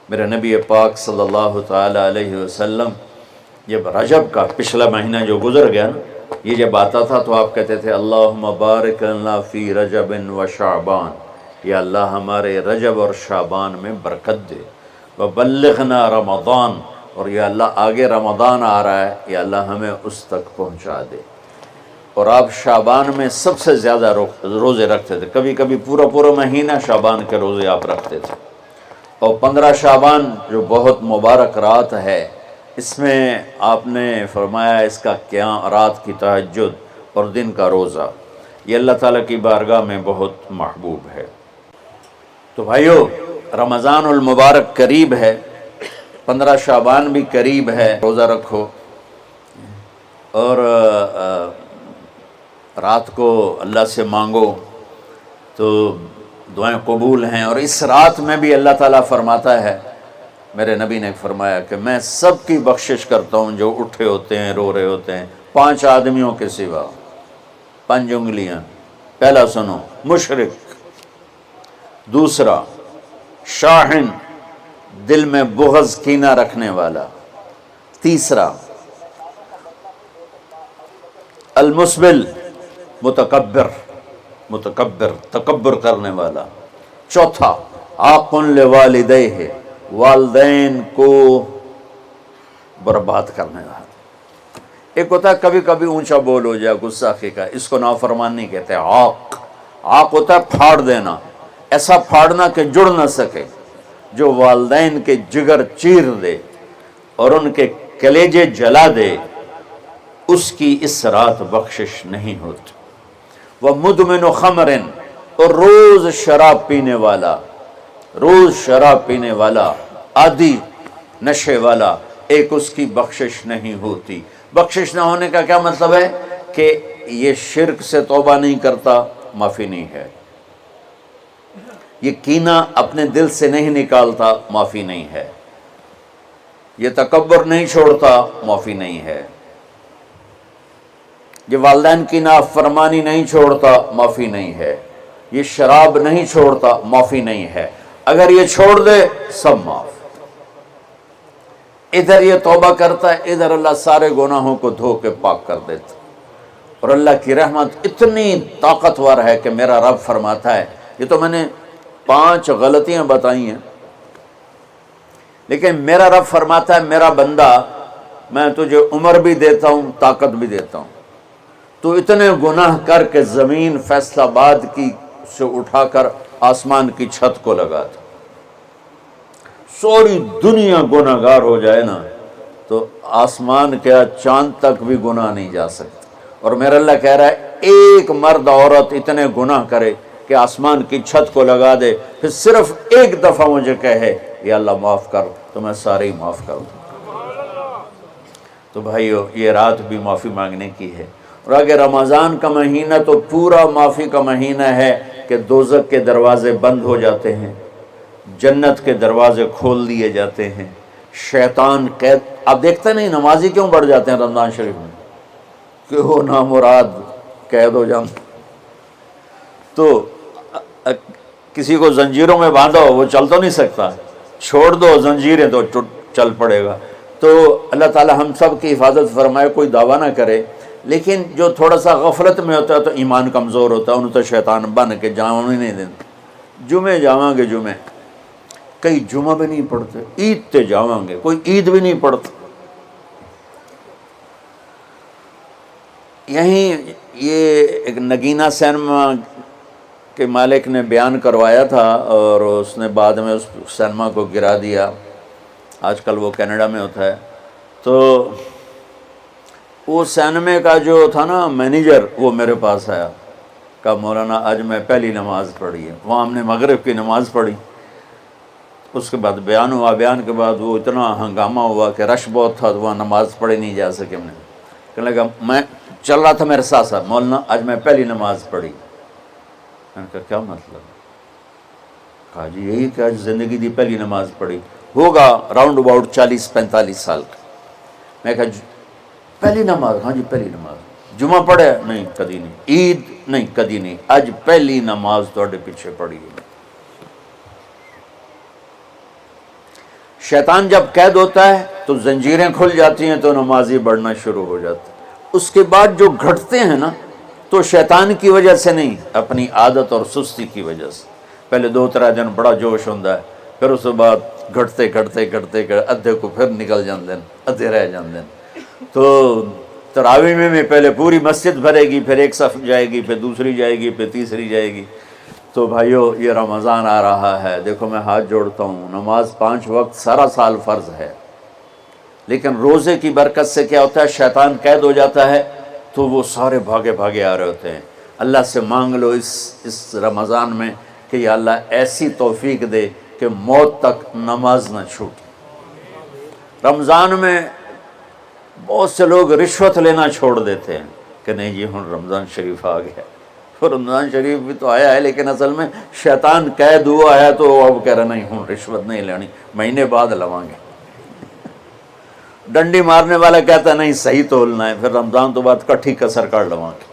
میرے نبی پاک صلی اللہ تعالیٰ علیہ وسلم جب رجب کا پچھلا مہینہ جو گزر گیا نا، یہ جب آتا تھا تو آپ کہتے تھے اللہم بارک لنا فی رجب و شعبان، یا اللہ ہمارے رجب اور شعبان میں برکت دے، وبلغنا رمضان، اور یا اللہ آگے رمضان آ رہا ہے، یا اللہ ہمیں اس تک پہنچا دے۔ اور آپ شعبان میں سب سے زیادہ روزے رکھتے تھے، کبھی کبھی پورا مہینہ شعبان کے روزے آپ رکھتے تھے۔ اور 15 شعبان جو بہت مبارک رات ہے، اس میں آپ نے فرمایا اس کا قیام، رات کی تہجد اور دن کا روزہ، یہ اللہ تعالیٰ کی بارگاہ میں بہت محبوب ہے۔ تو بھائیو، رمضان المبارک قریب ہے، 15 شعبان بھی قریب ہے، روزہ رکھو اور رات کو اللہ سے مانگو تو دعائیں قبول ہیں۔ اور اس رات میں بھی اللہ تعالیٰ فرماتا ہے، میرے نبی نے فرمایا کہ میں سب کی بخشش کرتا ہوں جو اٹھے ہوتے ہیں، رو رہے ہوتے ہیں، 5 آدمیوں کے سوا، 5 انگلیاں۔ پہلا سنو، مشرک، دوسرا شاحن، دل میں بغض کینہ رکھنے والا، تیسرا المسبل، متکبر تکبر کرنے والا، چوتھا عاق لوالدیہ، والدین کو برباد کرنے والا۔ ایک ہوتا ہے کبھی کبھی اونچا بول ہو جائے، گستاخی کا، اس کو نافرمانی کہتے ہیں۔ عاق ہوتا ہے پھاڑ دینا، ایسا پھاڑنا کہ جڑ نہ سکے، جو والدین کے جگر چیر دے اور ان کے کلیجے جلا دے، اس کی اس رات بخشش نہیں ہوتی۔ وہ مدمن خمر، اور روز شراب پینے والا، روز شراب پینے والا، عادی نشے والا، ایک اس کی بخشش نہیں ہوتی۔ بخشش نہ ہونے کا کیا مطلب ہے؟ کہ یہ شرک سے توبہ نہیں کرتا، معافی نہیں ہے، یہ کینہ اپنے دل سے نہیں نکالتا، معافی نہیں ہے، یہ تکبر نہیں چھوڑتا، معافی نہیں ہے، یہ والدین کی نافرمانی نہیں چھوڑتا، معافی نہیں ہے، یہ شراب نہیں چھوڑتا، معافی نہیں ہے۔ اگر یہ چھوڑ دے سب معاف۔ ادھر یہ توبہ کرتا ہے، ادھر اللہ سارے گناہوں کو دھو کے پاک کر دیتا۔ اور اللہ کی رحمت اتنی طاقتور ہے کہ میرا رب فرماتا ہے، یہ تو میں نے 5 غلطیاں بتائی ہیں، لیکن میرا رب فرماتا ہے میرا بندہ، میں تجھے عمر بھی دیتا ہوں، طاقت بھی دیتا ہوں، تو اتنے گناہ کر کے زمین فیصل آباد کی سے اٹھا کر آسمان کی چھت کو لگا دے، سوری دنیا گناہ گار ہو جائے نا تو آسمان کیا چاند تک بھی گناہ نہیں جا سکتا۔ اور میرا اللہ کہہ رہا ہے ایک مرد عورت اتنے گناہ کرے کہ آسمان کی چھت کو لگا دے، پھر صرف ایک دفعہ مجھے کہے یا اللہ معاف کر، تو میں سارے ہی معاف کر دوں۔ تو بھائیو، یہ رات بھی معافی مانگنے کی ہے۔ اور اگر رمضان کا مہینہ تو پورا معافی کا مہینہ ہے کہ دوزخ کے دروازے بند ہو جاتے ہیں، جنت کے دروازے کھول دیے جاتے ہیں، شیطان قید، آپ دیکھتے نہیں نمازی کیوں بڑھ جاتے ہیں رمضان شریف میں؟ کہ وہ نامراد قید ہو جاتے، تو کسی کو زنجیروں میں باندھو وہ چل تو نہیں سکتا، چھوڑ دو زنجیریں تو چل پڑے گا۔ تو اللہ تعالی ہم سب کی حفاظت فرمائے، کوئی دعویٰ نہ کرے، لیکن جو تھوڑا سا غفلت میں ہوتا ہے تو ایمان کمزور ہوتا ہے، انہوں تو شیطان بن کے جاؤں ہی نہیں دیتا۔ جمعے جاواں گے، جمعے کئی جمعہ بھی نہیں پڑھتے، عید تے جاواں گے، کوئی عید بھی نہیں پڑھتا۔ یہیں یہ ایک نگینہ سینما کے مالک نے بیان کروایا تھا اور اس نے بعد میں اس سینما کو گرا دیا، آج کل وہ کینیڈا میں ہوتا ہے۔ تو وہ سینمے کا جو تھا نا مینیجر، وہ میرے پاس آیا، کہا مولانا آج میں پہلی نماز پڑھی ہے۔ وہاں ہم نے مغرب کی نماز پڑھی، اس کے بعد بیان ہوا، بیان کے بعد وہ اتنا ہنگامہ ہوا کہ رش بہت تھا، تو وہاں نماز پڑھی نہیں جا سکے۔ ہم نے کہنے لگا، میں چل رہا تھا میرے ساتھ ساتھ، مولانا آج میں پہلی نماز پڑھی۔ میں نے کہا کیا مطلب؟ کہا جی یہی کہ آج زندگی دی پہلی نماز پڑھی، ہوگا راؤنڈ اباؤٹ 40-45 سال کا۔ میں کہا پہلی نماز؟ ہاں جی پہلی نماز۔ جمعہ پڑھے؟ نہیں کدی نہیں۔ عید؟ نہیں کدی نہیں۔ اج پہلی نماز تواڈے پیچھے پڑھی ہے۔ شیطان جب قید ہوتا ہے تو زنجیریں کھل جاتی ہیں تو نمازی بڑھنا شروع ہو جاتا ہے۔ اس کے بعد جو گھٹتے ہیں نا تو شیطان کی وجہ سے نہیں، اپنی عادت اور سستی کی وجہ سے۔ پہلے 2-3 دن بڑا جوش ہوتا ہے، پھر اس کے بعد گھٹتے ادھے کو پھر نکل جاندے ہیں، ادھے رہ جاندے ہیں۔ تو تراویح میں پہلے پوری مسجد بھرے گی، پھر ایک صف جائے گی، پھر دوسری جائے گی، پھر تیسری جائے گی۔ تو بھائیو یہ رمضان آ رہا ہے، دیکھو میں ہاتھ جوڑتا ہوں، نماز 5 وقت سارا سال فرض ہے، لیکن روزے کی برکت سے کیا ہوتا ہے، شیطان قید ہو جاتا ہے تو وہ سارے بھاگے آ رہے ہوتے ہیں۔ اللہ سے مانگ لو اس رمضان میں کہ یا اللہ ایسی توفیق دے کہ موت تک نماز نہ چھوٹے۔ رمضان میں بہت سے لوگ رشوت لینا چھوڑ دیتے ہیں کہ نہیں جی ہن رمضان شریف آ گیا، رمضان شریف بھی تو آیا ہے، لیکن اصل میں شیطان قید ہوا ہے تو اب کہہ رہا نہیں ہوں رشوت نہیں لینی، مہینے بعد لواں گے۔ ڈنڈی مارنے والا کہتا ہے نہیں صحیح تولنا ہے، پھر رمضان تو بعد کٹھی کسر کر لواں گے۔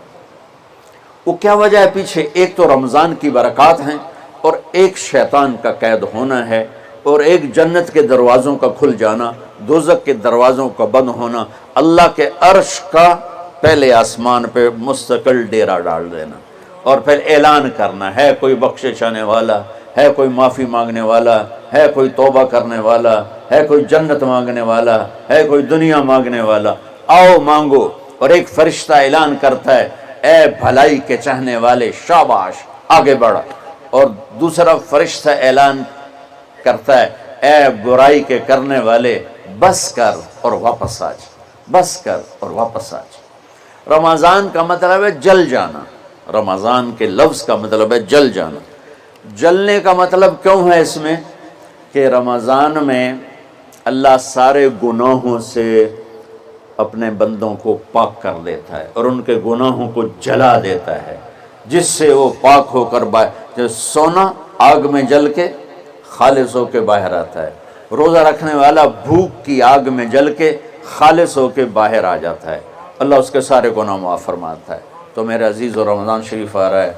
وہ کیا وجہ ہے پیچھے؟ ایک تو رمضان کی برکات ہیں، اور ایک شیطان کا قید ہونا ہے، اور ایک جنت کے دروازوں کا کھل جانا، دوزخ کے دروازوں کا بند ہونا، اللہ کے عرش کا پہلے آسمان پہ مستقل ڈیرا ڈال دینا، اور پھر اعلان کرنا ہے کوئی بخشش آنے والا ہے، کوئی معافی مانگنے والا ہے، کوئی توبہ کرنے والا ہے، کوئی جنت مانگنے والا ہے، کوئی دنیا مانگنے والا، آؤ مانگو۔ اور ایک فرشتہ اعلان کرتا ہے اے بھلائی کے چاہنے والے شاباش آگے بڑھا، اور دوسرا فرشتہ اعلان کرتا ہے اے برائی کے کرنے والے بس کر اور واپس آ جا، بس کر اور واپس آ جا۔ رمضان کا مطلب ہے جل جانا، رمضان کے لفظ کا مطلب ہے جل جانا۔ جلنے کا مطلب کیوں ہے اس میں کہ رمضان میں اللہ سارے گناہوں سے اپنے بندوں کو پاک کر دیتا ہے اور ان کے گناہوں کو جلا دیتا ہے، جس سے وہ پاک ہو کر جیسے سونا آگ میں جل کے خالص ہو کے باہر آتا ہے، روزہ رکھنے والا بھوک کی آگ میں جل کے خالص ہو کے باہر آ جاتا ہے، اللہ اس کے سارے گناہ معاف فرماتا ہے۔ تو میرے عزیز و رمضان شریف آ رہا ہے،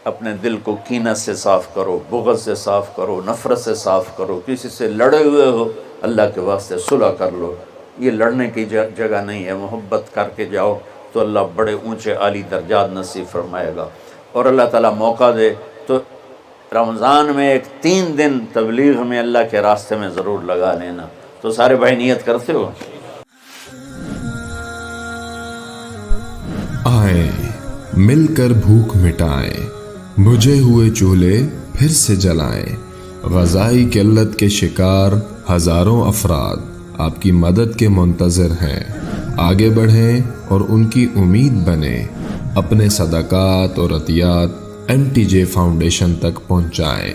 اپنے دل کو کینہ سے صاف کرو، بغض سے صاف کرو، نفرت سے صاف کرو، کسی سے لڑے ہوئے ہو اللہ کے واسطے صلح کر لو، یہ لڑنے کی جگہ نہیں ہے، محبت کر کے جاؤ تو اللہ بڑے اونچے عالی درجات نصیب فرمائے گا۔ اور اللہ تعالیٰ موقع دے تو رمضان میں ایک 3 دن تبلیغ میں اللہ کے راستے میں ضرور لگا لینا۔ تو سارے بھائی نیت کرتے ہو؟ آئیں مل کر بھوک مٹائیں، بجھے ہوئے چولہے پھر سے جلائیں، غذائی قلت کے شکار ہزاروں افراد آپ کی مدد کے منتظر ہیں، آگے بڑھیں اور ان کی امید بنیں، اپنے صدقات اور عطیات NTJ فاؤنڈیشن تک پہنچائیں۔